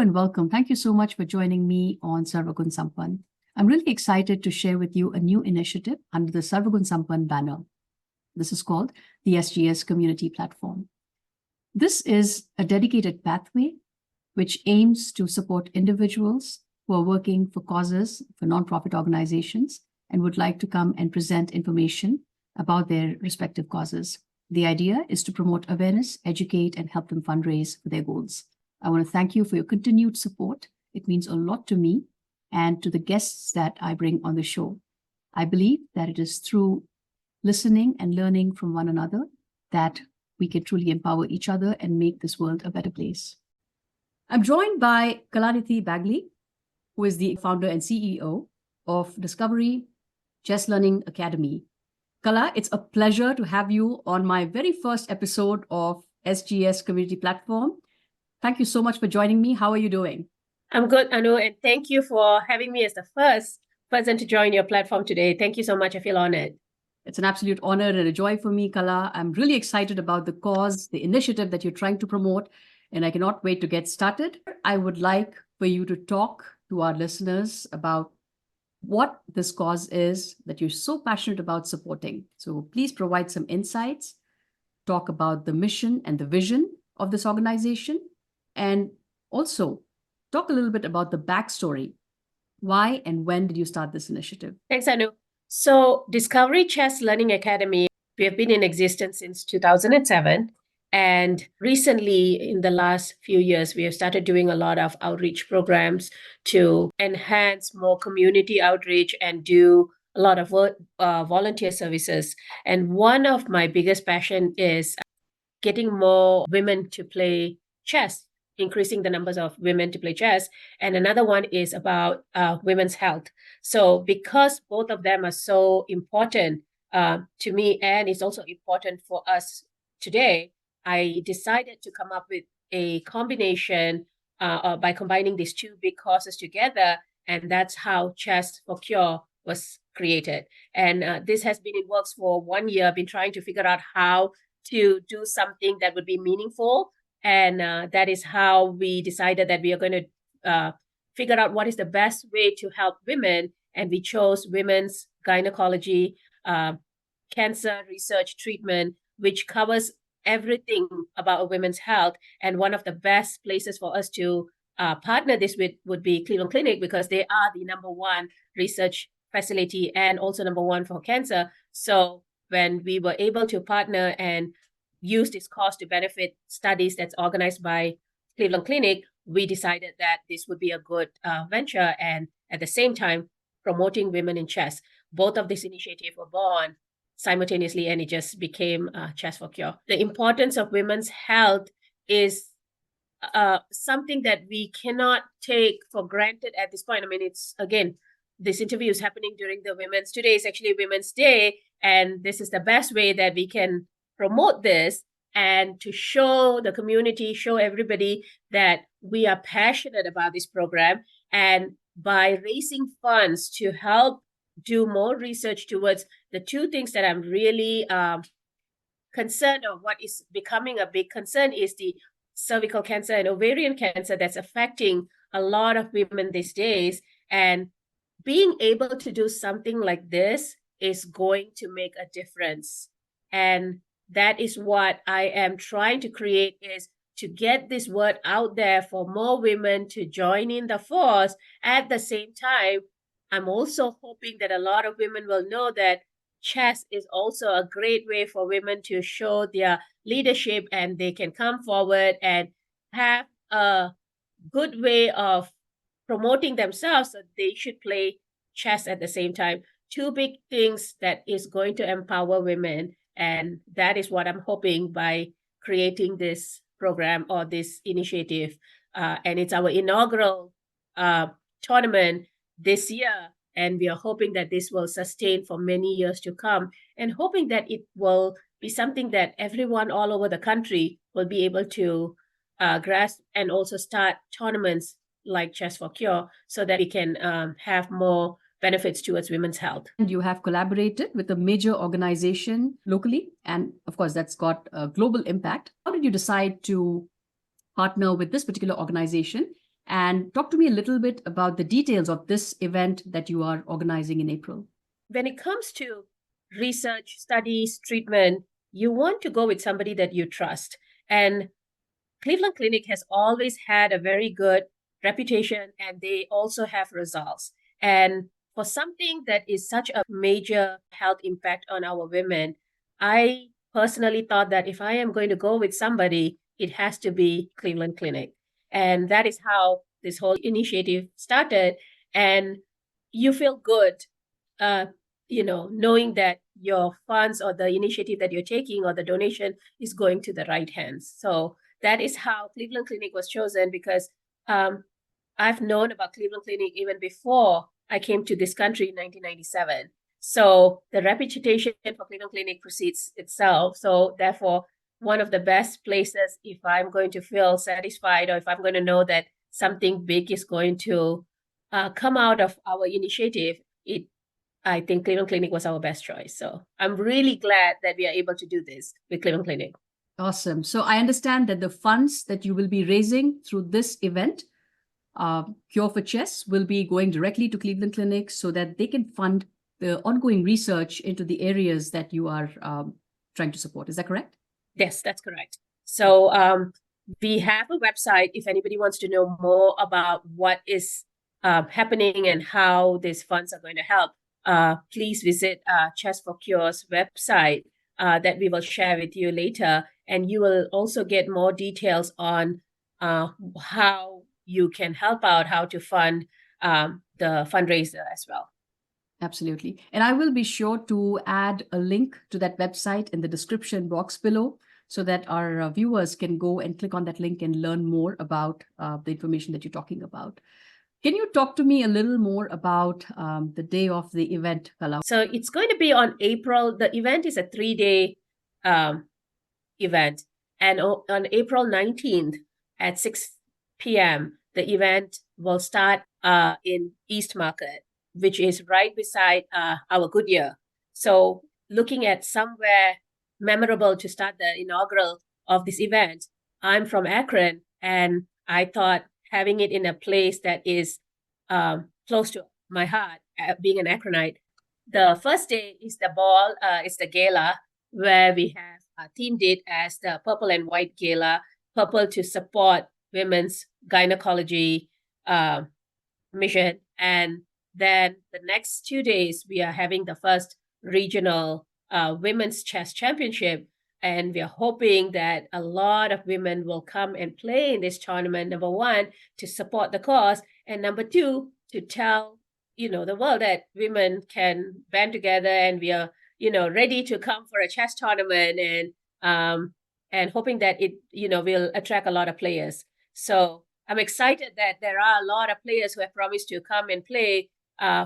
and welcome. Thank you so much for joining me on Sarvagun Sampan. I'm really excited to share with you a new initiative under the Sarvagun Sampan banner. This is called the SGS Community Platform. This is a dedicated pathway which aims to support individuals who are working for causes, for nonprofit organizations, and would like to come and present information about their respective causes. The idea is to promote awareness, educate, and help them fundraise for their goals. I want to thank you for your continued support. It means a lot to me and to the guests that I bring on the show. I believe that it is through listening and learning from one another that we can truly empower each other and make this world a better place. I'm joined by Kalanithi Bagley, who is the founder and CEO of Discovery Chess Learning Academy. Kala, it's a pleasure to have you on my very first episode of SGS Community Platform. Thank you so much for joining me. How are you doing? I'm good, Anu, and thank you for having me as the first person to join your platform today. Thank you so much. I feel honored. It's an absolute honor and a joy for me, Kala. I'm really excited about the cause, the initiative that you're trying to promote, and I cannot wait to get started. I would like for you to talk to our listeners about what this cause is that you're so passionate about supporting. So please provide some insights, talk about the mission and the vision of this organization, and also talk a little bit about the backstory. Why and when did you start this initiative? Thanks, Anu. So Discovery Chess Learning Academy, we have been in existence since 2007. And recently, in the last few years, we have started doing a lot of outreach programs to enhance more community outreach and do a lot of volunteer services. And one of my biggest passion is getting more women to play chess, increasing the numbers of women to play chess. And another one is about women's health. So because both of them are so important to me, and it's also important for us today, I decided to come up with a combination by combining these two big causes together. And that's how Chess for Cure was created. And this has been in works for 1 year. I've been trying to figure out how to do something that would be meaningful. And that is how we decided that we are going to figure out what is the best way to help women. And we chose women's gynecology, cancer research treatment, which covers everything about women's health. And one of the best places for us to partner this with would be Cleveland Clinic, because they are the #1 research facility and also #1 for cancer. So when we were able to partner and use this cause to benefit studies that's organized by Cleveland Clinic, we decided that this would be a good venture, and at the same time promoting women in chess. Both of these initiatives were born simultaneously, and it just became Chess for Cure. The importance of women's health is something that we cannot take for granted at this point. I mean, it's, again, this interview is happening during today is actually Women's Day, and this is the best way that we can promote this and to show the community, show everybody that we are passionate about this program. And by raising funds to help do more research towards the two things that I'm really concerned of, what is becoming a big concern is the cervical cancer and ovarian cancer that's affecting a lot of women these days. And being able to do something like this is going to make a difference. And that is what I am trying to create, is to get this word out there for more women to join in the force. At the same time, I'm also hoping that a lot of women will know that chess is also a great way for women to show their leadership, and they can come forward and have a good way of promoting themselves. So they should play chess at the same time. Two big things that is going to empower women. And that is what I'm hoping by creating this program or this initiative. And it's our inaugural tournament this year. And we are hoping that this will sustain for many years to come, and hoping that it will be something that everyone all over the country will be able to grasp, and also start tournaments like Chess for Cure, so that we can have more benefits towards women's health. And you have collaborated with a major organization locally, and of course that's got a global impact. How did you decide to partner with this particular organization, And talk to me a little bit about the details of this event that you are organizing in April. When it comes to research, studies, treatment, you want to go with somebody that you trust. And Cleveland Clinic has always had a very good reputation, and they also have results. And for something that is such a major health impact on our women, I personally thought that if I am going to go with somebody, it has to be Cleveland Clinic. And that is how this whole initiative started. And you feel good, uh, knowing that your funds or the initiative that you're taking or the donation is going to the right hands. So that is how Cleveland Clinic was chosen, because I've known about Cleveland Clinic even before I came to this country in 1997. So the reputation for Cleveland Clinic precedes itself. So therefore, one of the best places, if I'm going to feel satisfied or if I'm going to know that something big is going to come out of our initiative, I think Cleveland Clinic was our best choice. So I'm really glad that we are able to do this with Cleveland Clinic. Awesome. So I understand that the funds that you will be raising through this event, Cure for Chess, will be going directly to Cleveland Clinic so that they can fund the ongoing research into the areas that you are trying to support. Is that correct? Yes, that's correct. So we have a website if anybody wants to know more about what is happening and how these funds are going to help. Please visit Chess for Cure's website that we will share with you later. And you will also get more details on how you can help out, how to fund the fundraiser as well. Absolutely. And I will be sure to add a link to that website in the description box below so that our viewers can go and click on that link and learn more about the information that you're talking about. Can you talk to me a little more about the day of the event, Gala? So it's going to be on April. The event is a 3-day event. And on April 19th at 6 p.m., the event will start in East Market, which is right beside our Goodyear. So looking at somewhere memorable to start the inaugural of this event, I'm from Akron, and I thought having it in a place that is close to my heart, being an Akronite. The first day is the ball, it's the gala, where we have themed it as the Purple and White Gala, purple to support women's gynecology mission. And then the next 2 days, we are having the first regional women's chess championship. And we are hoping that a lot of women will come and play in this tournament, number one, to support the cause, and number two, to tell, the world that women can band together and we are, ready to come for a chess tournament, and hoping that it, will attract a lot of players. So I'm excited that there are a lot of players who have promised to come and play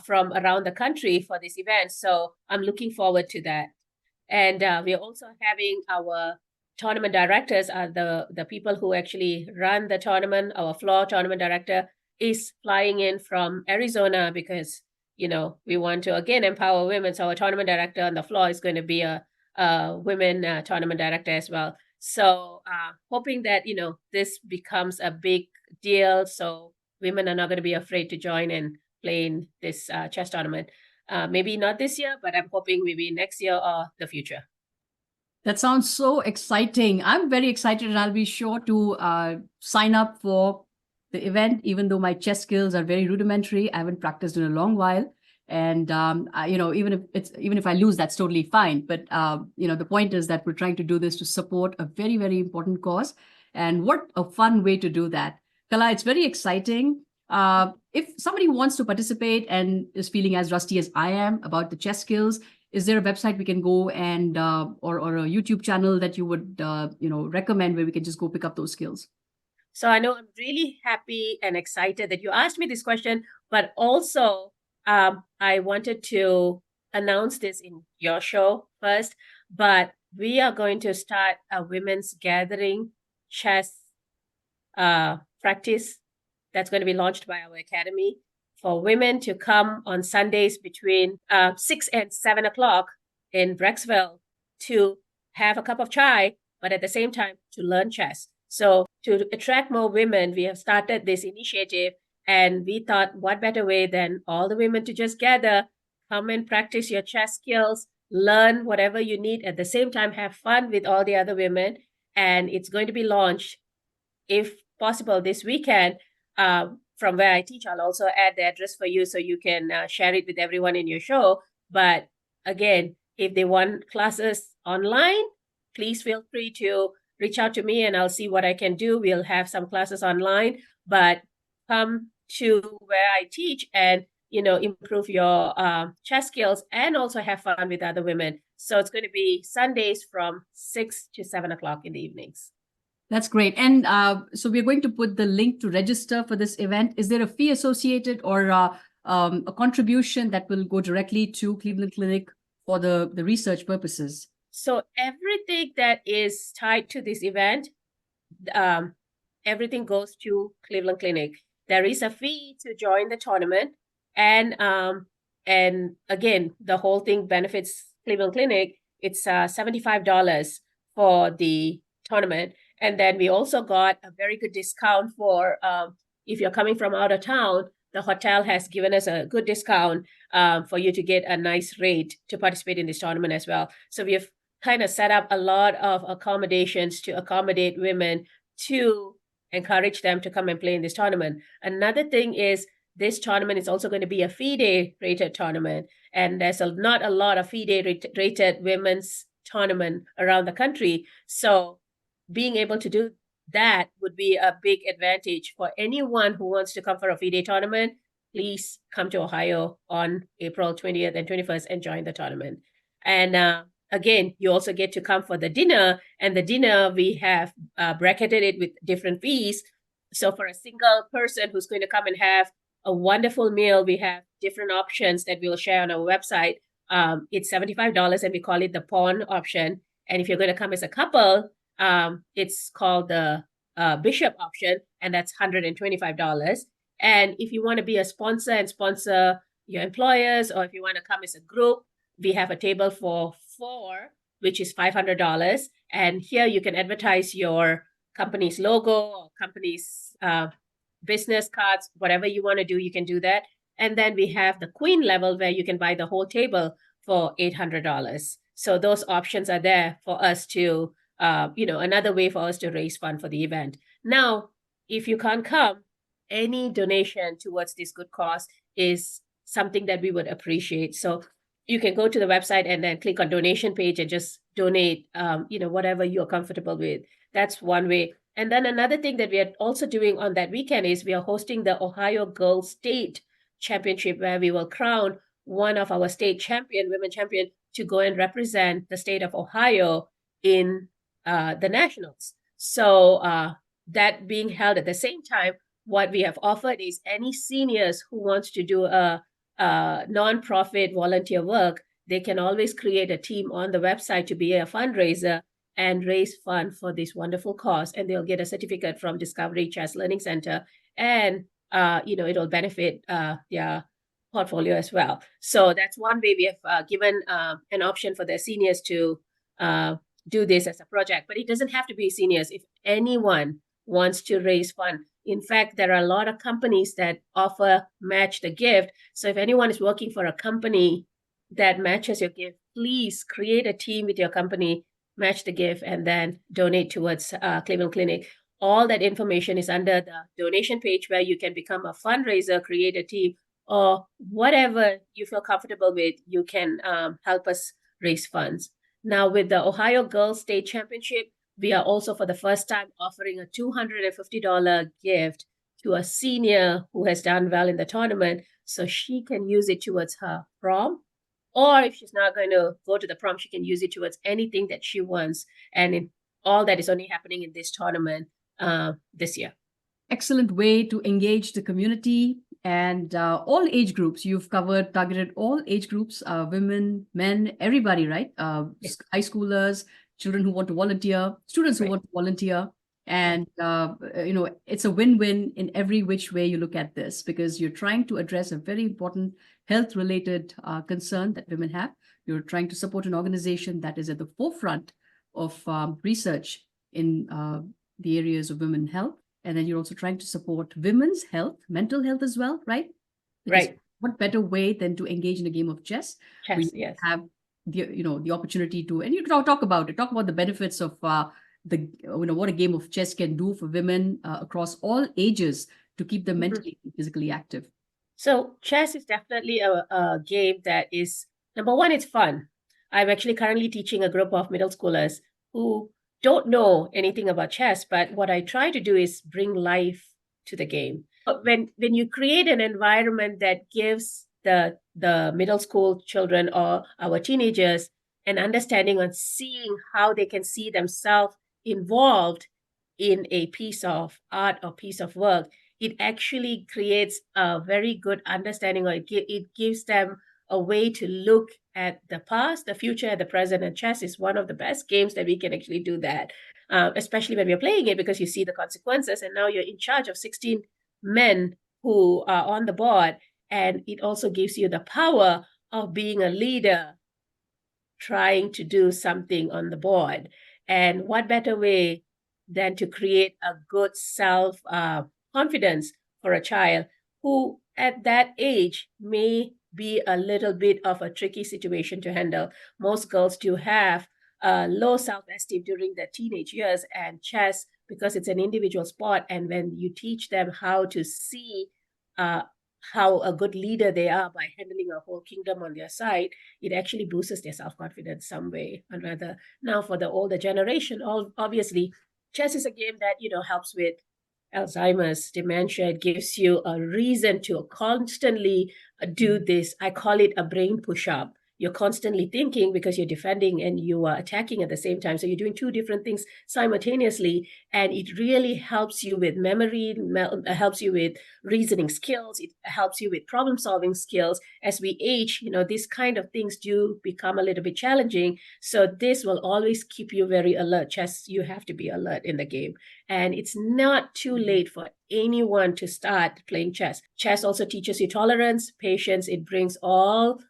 from around the country for this event. So I'm looking forward to that. And we're also having our tournament directors are the people who actually run the tournament. Our floor tournament director is flying in from Arizona because, we want to, again, empower women. So our tournament director on the floor is going to be a women tournament director as well. So hoping that, this becomes a big deal. So women are not going to be afraid to join and play in this chess tournament. Maybe not this year, but I'm hoping maybe next year or the future. That sounds so exciting. I'm very excited, and I'll be sure to sign up for the event, even though my chess skills are very rudimentary. I haven't practiced in a long while. And, even if I lose, that's totally fine. But, the point is that we're trying to do this to support a very, very important cause. And what a fun way to do that. Kala, it's very exciting. If somebody wants to participate and is feeling as rusty as I am about the chess skills, is there a website we can go and or a YouTube channel that you would recommend where we can just go pick up those skills? So I know I'm really happy and excited that you asked me this question, but also I wanted to announce this in your show first, but we are going to start a women's gathering chess practice that's going to be launched by our academy for women to come on Sundays between 6 and 7 o'clock in Brecksville to have a cup of chai, but at the same time to learn chess. So to attract more women, we have started this initiative, and we thought, what better way than all the women to just gather, come and practice your chess skills, learn whatever you need, at the same time have fun with all the other women. And it's going to be launched, if possible, this weekend. From where I teach, I'll also add the address for you so you can share it with everyone in your show. But again, if they want classes online, please feel free to reach out to me and I'll see what I can do. We'll have some classes online, but come to where I teach and improve your chess skills and also have fun with other women. So it's going to be Sundays from 6 to 7 o'clock in the evenings. That's great. And so we're going to put the link to register for this event. Is there a fee associated or a contribution that will go directly to Cleveland Clinic for the research purposes? So everything that is tied to this event, everything goes to Cleveland Clinic. There is a fee to join the tournament. And again, the whole thing benefits Cleveland Clinic. It's $75 for the tournament. And then we also got a very good discount for if you're coming from out of town, the hotel has given us a good discount for you to get a nice rate to participate in this tournament as well. So we have kind of set up a lot of accommodations to accommodate women to encourage them to come and play in this tournament. Another thing is this tournament is also going to be a FIDE rated tournament. And there's not a lot of FIDE rated women's tournament around the country. So being able to do that would be a big advantage for anyone who wants to come for a FIDE tournament. Please come to Ohio on April 20th and 21st and join the tournament. And again, you also get to come for the dinner, and the dinner we have bracketed it with different fees. So for a single person who's going to come and have a wonderful meal, we have different options that we'll share on our website. It's $75 and we call it the pawn option. And if you're going to come as a couple, it's called the bishop option, and that's $125. And if you want to be a sponsor and sponsor your employers, or if you want to come as a group, we have a table for 4, which is $500. And here you can advertise your company's logo or company's business cards, whatever you want to do, you can do that. And then we have the queen level where you can buy the whole table for $800. So those options are there for us to another way for us to raise fund for the event. Now, if you can't come, any donation towards this good cause is something that we would appreciate. So you can go to the website and then click on donation page and just donate, whatever you're comfortable with. That's one way. And then another thing that we are also doing on that weekend is we are hosting the Ohio Girls State Championship, where we will crown one of our state women champion, to go and represent the state of Ohio in the nationals. So that being held at the same time, what we have offered is any seniors who wants to do a nonprofit volunteer work, they can always create a team on the website to be a fundraiser and raise fund for this wonderful cause. And they'll get a certificate from Discovery Chess Learning Center, and it'll benefit their portfolio as well. So that's one way we have given an option for the seniors to do this as a project. But it doesn't have to be seniors. If anyone wants to raise fund, in fact, there are a lot of companies that offer match the gift. So if anyone is working for a company that matches your gift, please create a team with your company, match the gift, and then donate towards Cleveland Clinic. All that information is under the donation page, where you can become a fundraiser, create a team, or whatever you feel comfortable with, you can help us raise funds. Now, with the Ohio Girls State Championship, we are also for the first time offering a $250 gift to a senior who has done well in the tournament, so she can use it towards her prom. Or if she's not going to go to the prom, she can use it towards anything that she wants. And all that is only happening in this tournament this year. Excellent way to engage the community and all age groups. You've targeted all age groups, women, men, everybody, right? Yes. High schoolers, children who want to volunteer, students who want to volunteer. And, it's a win-win in every which way you look at this, because you're trying to address a very important health-related concern that women have. You're trying to support an organization that is at the forefront of research in the areas of women health. And then you're also trying to support women's health, mental health as well, right? Because Right. what better way than to engage in a game of chess? Chess, We yes. have the opportunity to, and you talk about it, talk about the benefits of what a game of chess can do for women across all ages to keep them mentally and physically active. So chess is definitely a game that is, number one, it's fun. I'm actually currently teaching a group of middle schoolers who don't know anything about chess, but what I try to do is bring life to the game. When you create an environment that gives the middle school children or our teenagers an understanding on seeing how they can see themselves involved in a piece of art or piece of work, it actually creates a very good understanding, or it gives them a way to look at the past, the future, and the present. And chess is one of the best games that we can actually do that, especially when we're playing it, because you see the consequences. And now you're in charge of 16 men who are on the board. And it also gives you the power of being a leader trying to do something on the board. And what better way than to create a good self confidence for a child who at that age may be a little bit of a tricky situation to handle. Most girls do have low self-esteem during their teenage years, and chess, because it's an individual sport, and when you teach them how to see how a good leader they are by handling a whole kingdom on their side, it actually boosts their self-confidence some way or another. Now, for the older generation, obviously, chess is a game that, helps with Alzheimer's, dementia. It gives you a reason to constantly do this. I call it a brain push-up. You're constantly thinking because you're defending and you are attacking at the same time. So you're doing two different things simultaneously, and it really helps you with memory, helps you with reasoning skills. It helps you with problem-solving skills. As we age, these kind of things do become a little bit challenging. So this will always keep you very alert. Chess, you have to be alert in the game. And it's not too late for anyone to start playing chess. Chess also teaches you tolerance, patience. It brings all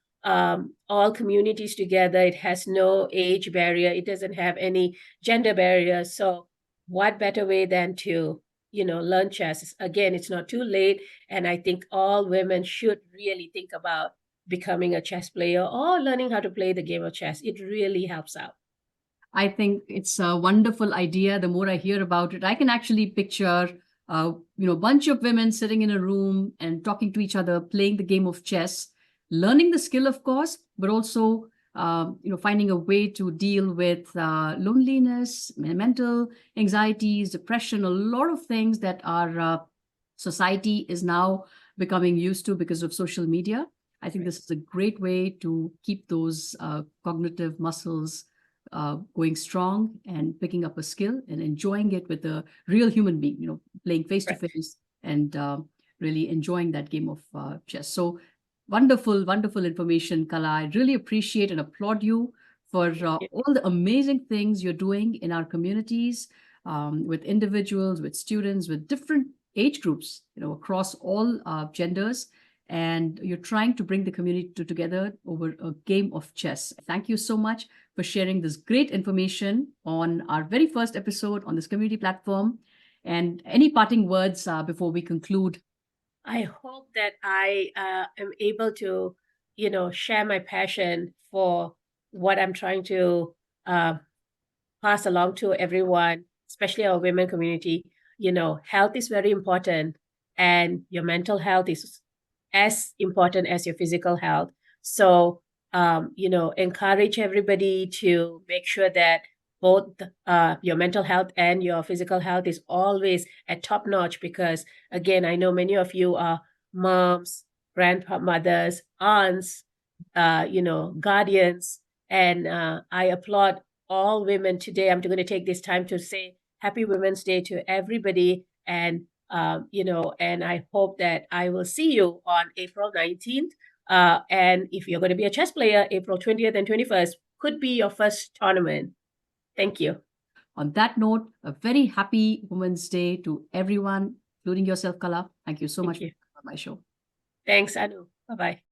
communities together. It has no age barrier. It doesn't have any gender barrier. So what better way than to, learn chess? Again, it's not too late. And I think all women should really think about becoming a chess player or learning how to play the game of chess. It really helps out. I think it's a wonderful idea. The more I hear about it, I can actually picture a bunch of women sitting in a room and talking to each other, playing the game of chess, learning the skill, of course, but also finding a way to deal with loneliness, mental anxieties, depression, a lot of things that our society is now becoming used to because of social media. I think this is a great way to keep those cognitive muscles going strong and picking up a skill and enjoying it with a real human being, playing face to face and really enjoying that game of chess. So wonderful, wonderful information, Kala. I really appreciate and applaud you for all the amazing things you're doing in our communities with individuals, with students, with different age groups, across all genders. And you're trying to bring the community together over a game of chess. Thank you so much for sharing this great information on our very first episode on this community platform. And any parting words before we conclude? I hope that I am able to, share my passion for what I'm trying to pass along to everyone, especially our women community. Health is very important, and your mental health is as important as your physical health. So, encourage everybody to make sure that both your mental health and your physical health is always at top notch, because again, I know many of you are moms, grandmothers, aunts, guardians, and I applaud all women today. I'm going to take this time to say Happy Women's Day to everybody. And and I hope that I will see you on April 19th. And if you're going to be a chess player, April 20th and 21st could be your first tournament. Thank you. On that note, a very happy Women's Day to everyone, including yourself, Kala. Thank you so much for my show. Thanks, Anu. Bye-bye.